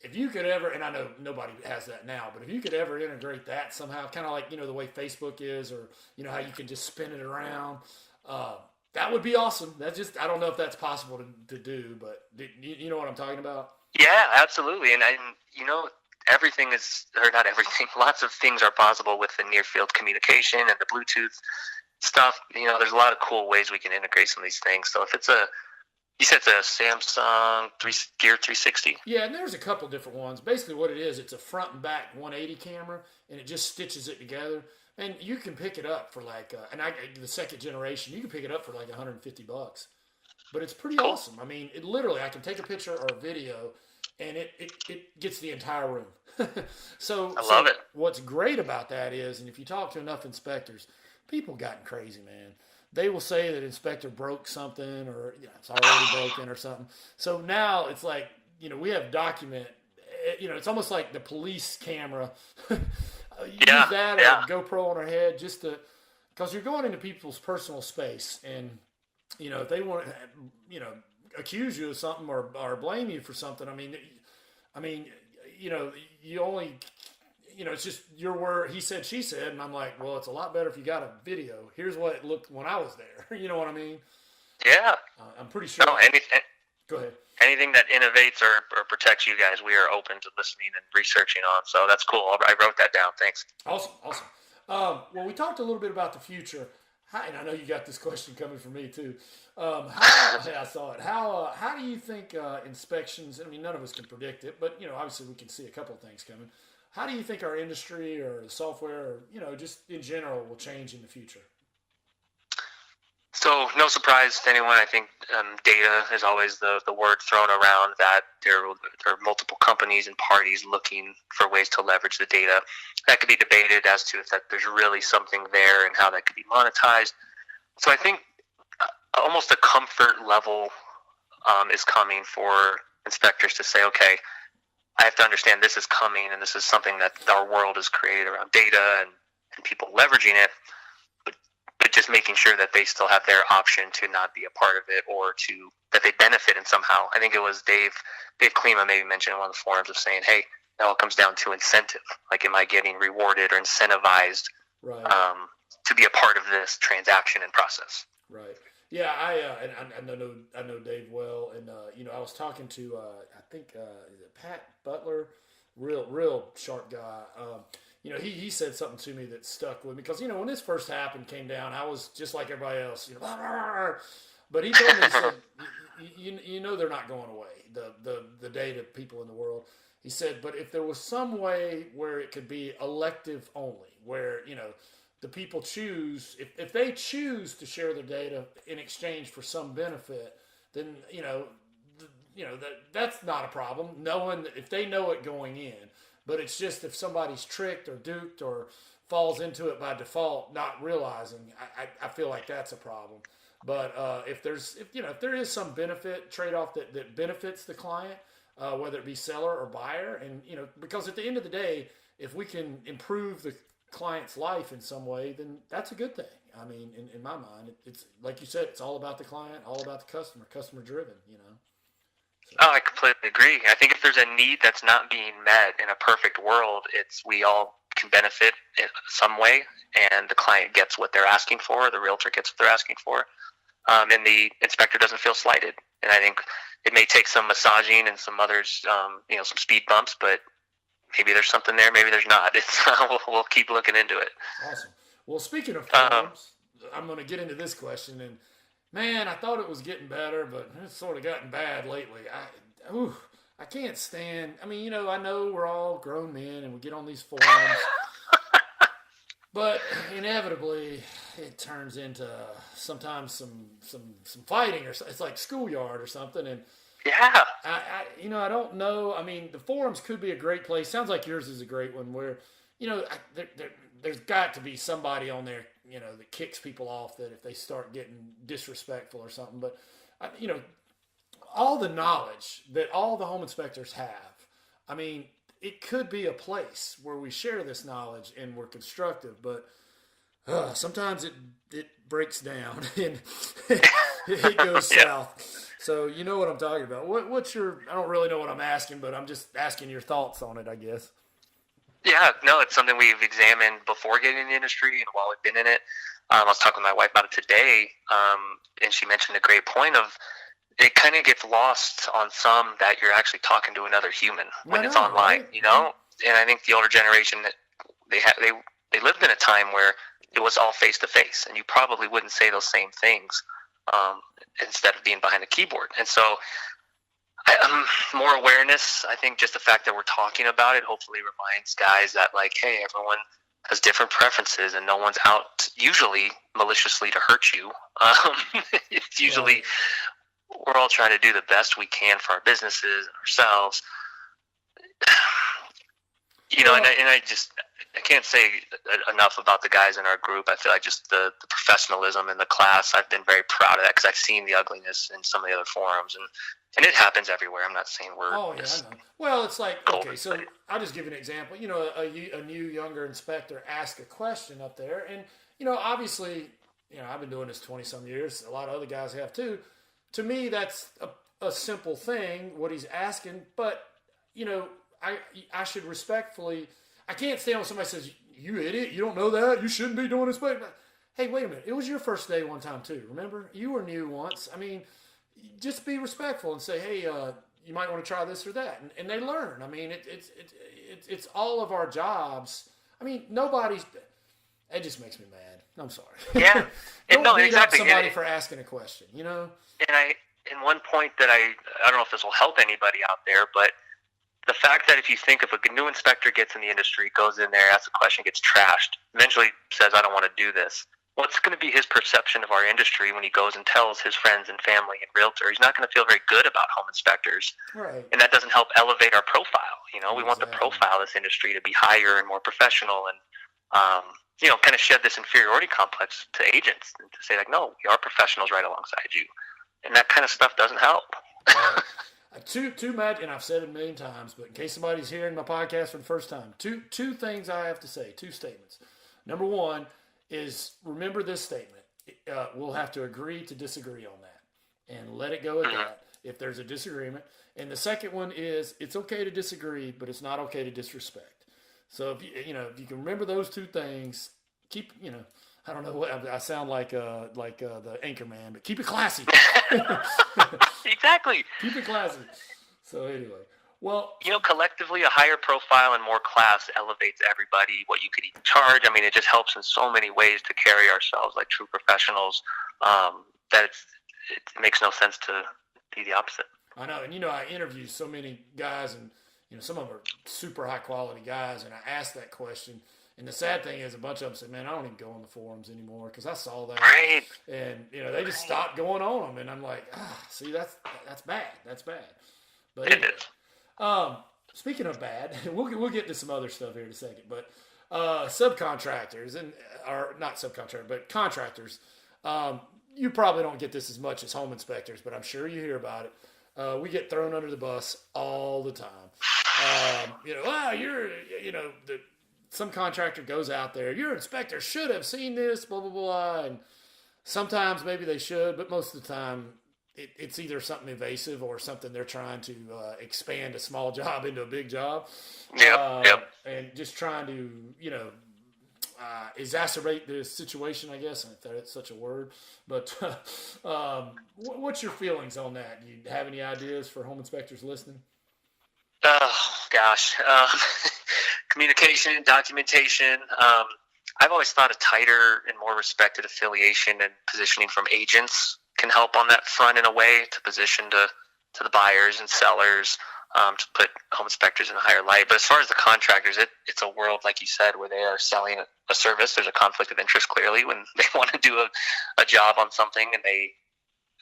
If you could ever, and I know nobody has that now, but if you could ever integrate that somehow, kind of like, the way Facebook is, or, how you can just spin it around, that would be awesome. That's just, I don't know if that's possible to do, but you know what I'm talking about? Yeah, absolutely. And everything is, or not everything, lots of things are possible with the near field communication and the Bluetooth stuff. There's a lot of cool ways we can integrate some of these things. So if you said it's a Samsung Gear 360? Yeah, and there's a couple different ones. Basically what it is, it's a front and back 180 camera, and it just stitches it together. And you can pick it up for like, the second generation, you can pick it up for like $150. But it's pretty awesome. I mean, I can take a picture or a video, and it gets the entire room. So I love it. What's great about that is, and if you talk to enough inspectors, people gotten crazy, man. They will say that inspector broke something, or it's already broken or something. So now it's like, we have document. It's almost like the police camera. Use that or GoPro on our head just to, because you're going into people's personal space, and if they want to, accuse you of something or blame you for something. I mean, you only. It's just your word. He said, she said, and I'm like, well, it's a lot better if you got a video. Here's what it looked when I was there. You know what I mean? Yeah. I'm pretty sure. No, Go ahead. Anything that innovates or protects you guys, we are open to listening and researching on. So that's cool. I wrote that down. Thanks. Awesome. Well, we talked a little bit about the future. And I know you got this question coming from me too. I saw it. How do you think inspections? I mean, none of us can predict it, but obviously we can see a couple of things coming. How do you think our industry or the software, or just in general, will change in the future? So no surprise to anyone, I think data is always the word thrown around, that there are multiple companies and parties looking for ways to leverage the data. That could be debated as to if there's really something there and how that could be monetized. So I think almost a comfort level is coming for inspectors to say, okay, I have to understand this is coming, and this is something that our world has created around data and people leveraging it, but just making sure that they still have their option to not be a part of it, or that they benefit in somehow. I think it was Dave Klima maybe mentioned in one of the forums of saying, hey, that all comes down to incentive. Like, am I getting rewarded or incentivized to be a part of this transaction and process? Right. Yeah, I know Dave well, and I was talking to I think is it Pat Butler, real sharp guy. He said something to me that stuck with me, because when this first happened, came down, I was just like everybody else, but he told me, he said, they're not going away, the data people in the world. He said, but if there was some way where it could be elective only, where the people choose, if they choose to share their data in exchange for some benefit, then that's not a problem. Knowing if they know it going in, but it's just if somebody's tricked or duped or falls into it by default, not realizing, I feel like that's a problem. But if there is some benefit trade-off that benefits the client, whether it be seller or buyer, and because at the end of the day, if we can improve the client's life in some way, then that's a good thing. I mean, in my mind, it's like you said, it's all about the client, all about the customer driven, So. Oh, I completely agree. I think if there's a need that's not being met in a perfect world, it's we all can benefit in some way, and the client gets what they're asking for, the realtor gets what they're asking for, and the inspector doesn't feel slighted. And I think it may take some massaging and some others, some speed bumps, but maybe there's something there, maybe there's not. We'll keep looking into it. Awesome. Well, speaking of forums, I'm going to get into this question, and man, I thought it was getting better, but it's sort of gotten bad lately. I can't stand. I mean, I know we're all grown men and we get on these forums, but inevitably it turns into sometimes some fighting, or it's like schoolyard or something. And yeah, I don't know. I mean, the forums could be a great place. Sounds like yours is a great one where, there's got to be somebody on there, that kicks people off that if they start getting disrespectful or something. But, all the knowledge that all the home inspectors have, I mean, it could be a place where we share this knowledge and we're constructive, but sometimes it breaks down and it goes south. So you know what I'm talking about. What's your? I don't really know what I'm asking, but I'm just asking your thoughts on it, I guess. Yeah, no, it's something we've examined before getting in the industry and while we've been in it. I was talking with my wife about it today, and she mentioned a great point of it kind of gets lost on some that you're actually talking to another human when it's online, right? And I think the older generation, they lived in a time where it was all face to face, and you probably wouldn't say those same things instead of being behind a keyboard. And so, more awareness. I think just the fact that we're talking about it hopefully reminds guys that, like, hey, everyone has different preferences, and no one's out usually maliciously to hurt you. It's usually we're all trying to do the best we can for our businesses and ourselves. I can't say enough about the guys in our group. I feel like just the professionalism in the class, I've been very proud of that because I've seen the ugliness in some of the other forums, and it happens everywhere. I'm not saying we're... Oh, yeah, I know. Well, it's like, okay, so I'll just give you an example. A new, younger inspector asked a question up there, and, obviously, I've been doing this 20-some years. A lot of other guys have too. To me, that's a simple thing, what he's asking, but, I should respectfully... I can't stand when somebody says, you idiot, you don't know that, you shouldn't be doing this. But hey, wait a minute, it was your first day one time too, remember? You were new once. I mean, just be respectful and say, hey, you might want to try this or that. And they learn. I mean, it's all of our jobs. I mean, it just makes me mad. I'm sorry. Yeah. Don't beat up somebody for asking a question, And one point that I don't know if this will help anybody out there, but the fact that if you think if a new inspector gets in the industry, goes in there, asks a question, gets trashed, eventually says, I don't want to do this, what's going to be his perception of our industry when he goes and tells his friends and family and realtor? He's not going to feel very good about home inspectors. Right. And that doesn't help elevate our profile. We want the profile of this industry to be higher and more professional and, kind of shed this inferiority complex to agents and to say, like, no, we are professionals right alongside you. And that kind of stuff doesn't help. Two mad, and I've said it a million times, but in case somebody's hearing my podcast for the first time, two things I have to say, two statements. Number one is, remember this statement. We'll have to agree to disagree on that and let it go at that if there's a disagreement. And the second one is, it's okay to disagree, but it's not okay to disrespect. So if you can remember those two things, keep, I don't know what I sound like the Anchorman, but keep it classy. Exactly. Keep it classy. So anyway, well, collectively, a higher profile and more class elevates everybody. What you could even charge. I mean, it just helps in so many ways to carry ourselves like true professionals. That it makes no sense to be the opposite. I know, and I interview so many guys, and some of them are super high quality guys, and I ask that question. And the sad thing is, a bunch of them say, man, I don't even go on the forums anymore because I saw that. Right. And, they just stopped going on them. And I'm like, see, that's bad. That's bad. But anyway, speaking of bad, we'll get to some other stuff here in a second. But subcontractors, or not subcontractors, but contractors, you probably don't get this as much as home inspectors, but I'm sure you hear about it. We get thrown under the bus all the time. You're, some contractor goes out there, your inspector should have seen this, blah, blah, blah. And sometimes maybe they should, but most of the time it's either something evasive or something they're trying to expand a small job into a big job. Yep. And just trying to, exacerbate the situation, I guess, if that's such a word. But what's your feelings on that? Do you have any ideas for home inspectors listening? Oh, gosh. Communication, documentation. I've always thought a tighter and more respected affiliation and positioning from agents can help on that front in a way to position to the buyers and sellers, to put home inspectors in a higher light. But as far as the contractors, it's a world, like you said, where they are selling a service. There's a conflict of interest clearly when they want to do a job on something, and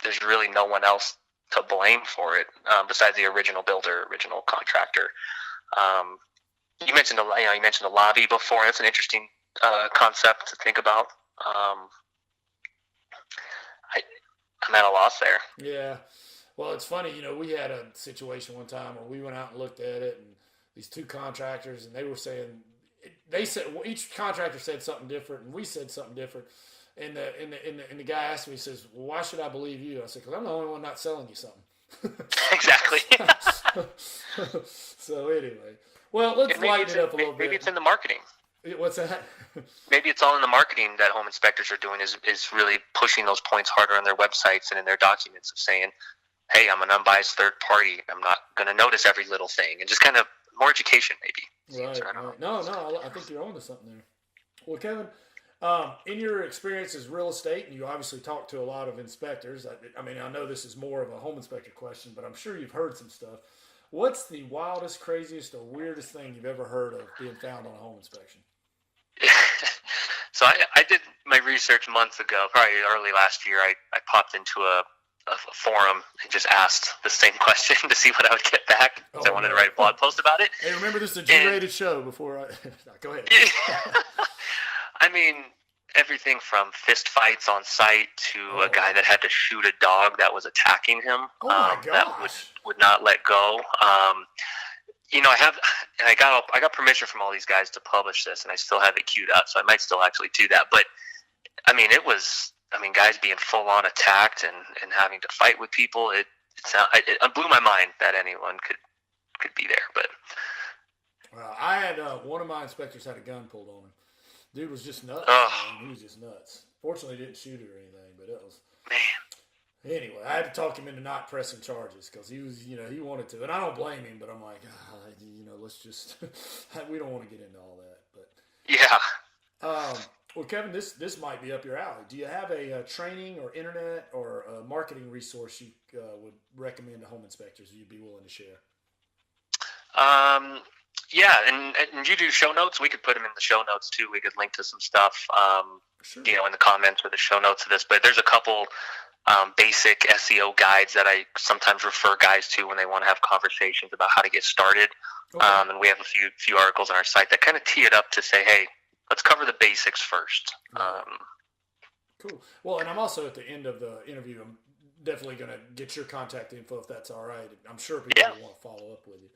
there's really no one else to blame for it besides the original builder, original contractor. You mentioned the lobby before. That's an interesting concept to think about. I'm at a loss there. Yeah. Well, it's funny, we had a situation one time where we went out and looked at it, and these two contractors, and they were saying, each contractor said something different, and we said something different. And the guy asked me, he says, well, why should I believe you? I said, because I'm the only one not selling you something. Exactly. So anyway, well, let's lighten it up a little bit. Maybe it's in the marketing. What's that? Maybe it's all in the marketing that home inspectors are doing is really pushing those points harder on their websites and in their documents of saying, hey, I'm an unbiased third party. I'm not going to notice every little thing, and just kind of more education maybe. Right. No, I think you're on to something there. Well, Kevin, in your experience as real estate, and you obviously talk to a lot of inspectors. I mean, I know this is more of a home inspector question, but I'm sure you've heard some stuff. What's the wildest, craziest, or weirdest thing you've ever heard of being found on a home inspection? So I did my research months ago, probably early last year. I popped into a forum and just asked the same question to see what I would get back. I wanted to write a blog post about it. Hey, remember this is a G-rated show before I... No, go ahead. I mean, everything from fist fights on site to a guy that had to shoot a dog that was attacking him. Oh my gosh. That would not let go. I got permission from all these guys to publish this, and I still have it queued up, so I might still actually do that. But I mean, guys being full on attacked and having to fight with people. It blew my mind that anyone could be there. But I had one of my inspectors had a gun pulled on him. Dude was just nuts. He was just nuts. Fortunately, he didn't shoot it or anything, but it was. Man. Anyway, I had to talk him into not pressing charges because he was, he wanted to, and I don't blame him. But I'm like, let's just, we don't want to get into all that. But yeah. Well, Kevin, this might be up your alley. Do you have a training or internet or a marketing resource you would recommend to home inspectors you'd be willing to share? Yeah, and you do show notes. We could put them in the show notes too. We could link to some stuff, sure. In the comments or the show notes of this. But there's a couple basic SEO guides that I sometimes refer guys to when they want to have conversations about how to get started. Okay. And we have a few articles on our site that kind of tee it up to say, hey, let's cover the basics first. Cool. Well, and I'm also at the end of the interview. I'm definitely going to get your contact info if that's all right. I'm sure people will want to follow up with you.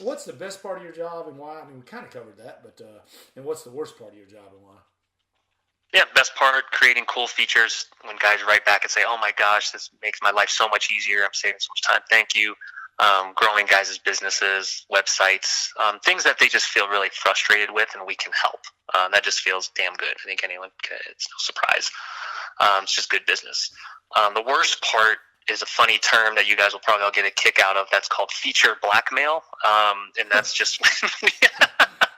What's the best part of your job and why? I mean, we kind of covered that, but and what's the worst part of your job and why? Yeah, best part, creating cool features when guys write back and say, oh my gosh, this makes my life so much easier. I'm saving so much time. Thank you. Growing guys' businesses, websites, things that they just feel really frustrated with and we can help. That just feels damn good. I think anyone can, it's no surprise. It's just good business. The worst part is a funny term that you guys will probably all get a kick out of. That's called feature blackmail. And that's just...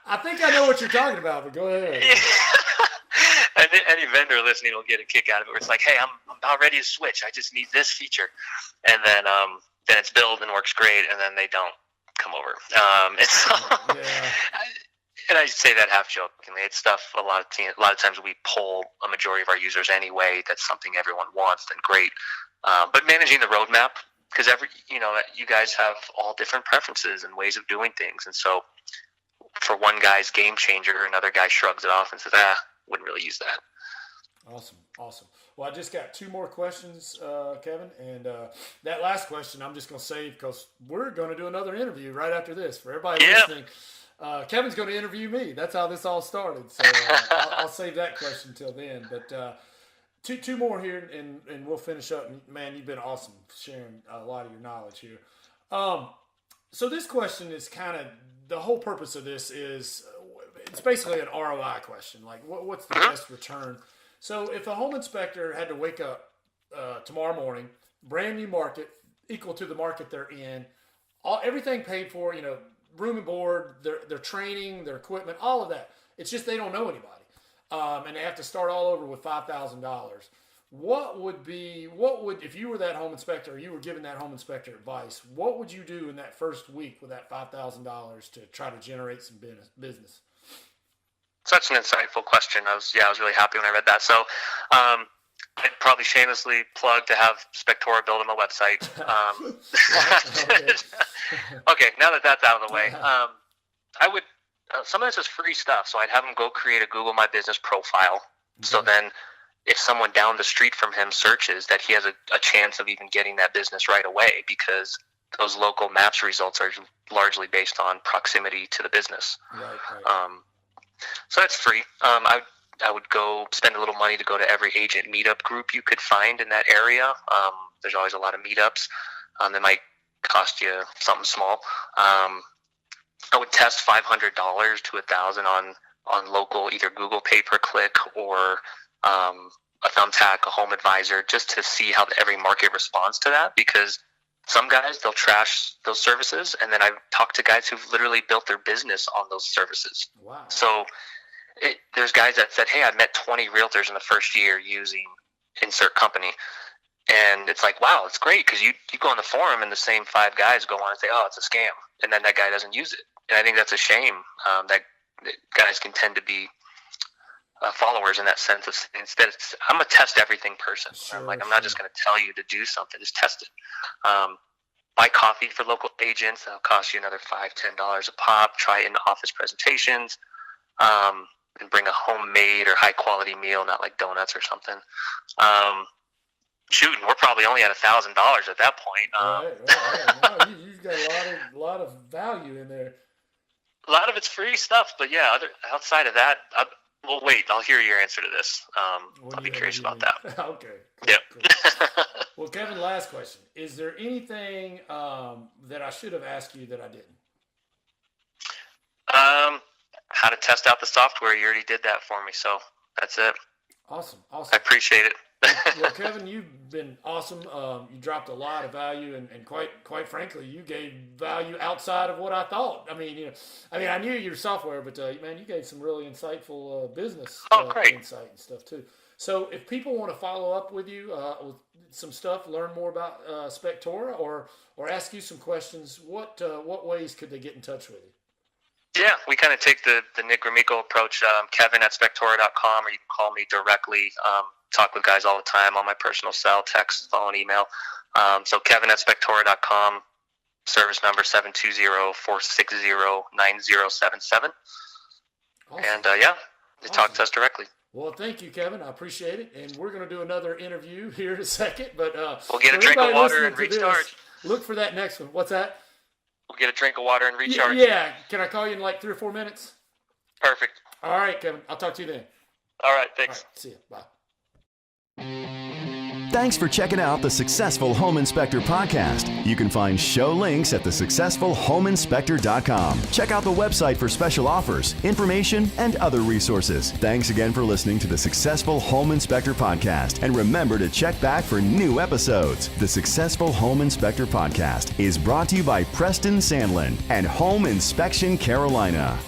I think I know what you're talking about, but go ahead. Yeah. Any vendor listening will get a kick out of it where it's like, hey, I'm about ready to switch. I just need this feature. And then it's built and works great, and then they don't come over. And so, and I say that half jokingly. It's stuff a lot of times we poll a majority of our users anyway. That's something everyone wants, then great. But managing the roadmap, because you guys have all different preferences and ways of doing things. And so for one guy's game changer, another guy shrugs it off and says, wouldn't really use that. Awesome. Well, I just got two more questions, Kevin. And that last question I'm just going to save because we're going to do another interview right after this. For everybody listening, Kevin's going to interview me. That's how this all started. So I'll save that question till then. But two more here, and we'll finish up. Man, you've been awesome sharing a lot of your knowledge here. So this question is kind of, the whole purpose of this is, it's basically an ROI question. Like, what's the best return? So if a home inspector had to wake up tomorrow morning, brand new market, equal to the market they're in, everything paid for, room and board, their training, their equipment, all of that. It's just they don't know anybody. And they have to start all over with $5,000. If you were that home inspector, or you were giving that home inspector advice, what would you do in that first week with that $5,000 to try to generate some business? Such an insightful question. I was really happy when I read that. So, I'd probably shamelessly plug to have Spectora build them a website. Okay, now that that's out of the way, I would, some of this is free stuff. So I'd have him go create a Google My Business profile. Okay. So then if someone down the street from him searches, that he has a chance of even getting that business right away, because those local maps results are largely based on proximity to the business. Right. So that's free. I would go spend a little money to go to every agent meetup group you could find in that area. There's always a lot of meetups. That might cost you something small. I would test $500 to $1,000 on local, either Google pay-per-click or a Thumbtack, a Home Advisor, just to see how every market responds to that. Because some guys, they'll trash those services, and then I've talked to guys who've literally built their business on those services. Wow. So there's guys that said, hey, I met 20 realtors in the first year using insert company. And it's like, wow, it's great, because you go on the forum and the same 5 guys go on and say, oh, it's a scam. And then that guy doesn't use it. And I think that's a shame, that guys can tend to be followers in that sense. Instead, I'm a test everything person. Sure, I'm not just going to tell you to do something, just test it. Buy coffee for local agents. That'll cost you another $5, $10 a pop. Try in-office presentations. And bring a homemade or high-quality meal, not like donuts or something. Shooting, we're probably only at $1,000 at that point. Right. No, you've got a lot of value in there. A lot of it's free stuff, but yeah, outside of that, well, wait, I'll hear your answer to this. I'll be curious about that. Okay. Cool, yep. Cool. Well, Kevin, last question. Is there anything that I should have asked you that I didn't? How to test out the software. You already did that for me, so that's it. Awesome. I appreciate it. Well, Kevin, you've been awesome. You dropped a lot of value, and quite frankly, you gave value outside of what I thought. I knew your software, but man, you gave some really insightful business insight and stuff too. So, if people want to follow up with you with some stuff, learn more about Spectora, or ask you some questions, what ways could they get in touch with you? Yeah, we kind of take the Nick Grimico approach, Kevin@Spectora.com, or you can call me directly. Talk with guys all the time on my personal cell, text, phone, email. So Kevin@Spectora.com, service number 720-460-9077. Awesome. And talk to us directly. Well, thank you, Kevin. I appreciate it. And we're going to do another interview here in a second. But we'll get a drink of water and recharge. Look for that next one. What's that? We'll get a drink of water and recharge. Yeah. Can I call you in like 3 or 4 minutes? Perfect. All right, Kevin. I'll talk to you then. All right. Thanks. All right, see you. Bye. Thanks for checking out the Successful Home Inspector podcast. You can find show links at thesuccessfulhomeinspector.com. Check out the website for special offers, information, and other resources. Thanks again for listening to the Successful Home Inspector podcast. And remember to check back for new episodes. The Successful Home Inspector podcast is brought to you by Preston Sandlin and Home Inspection Carolina.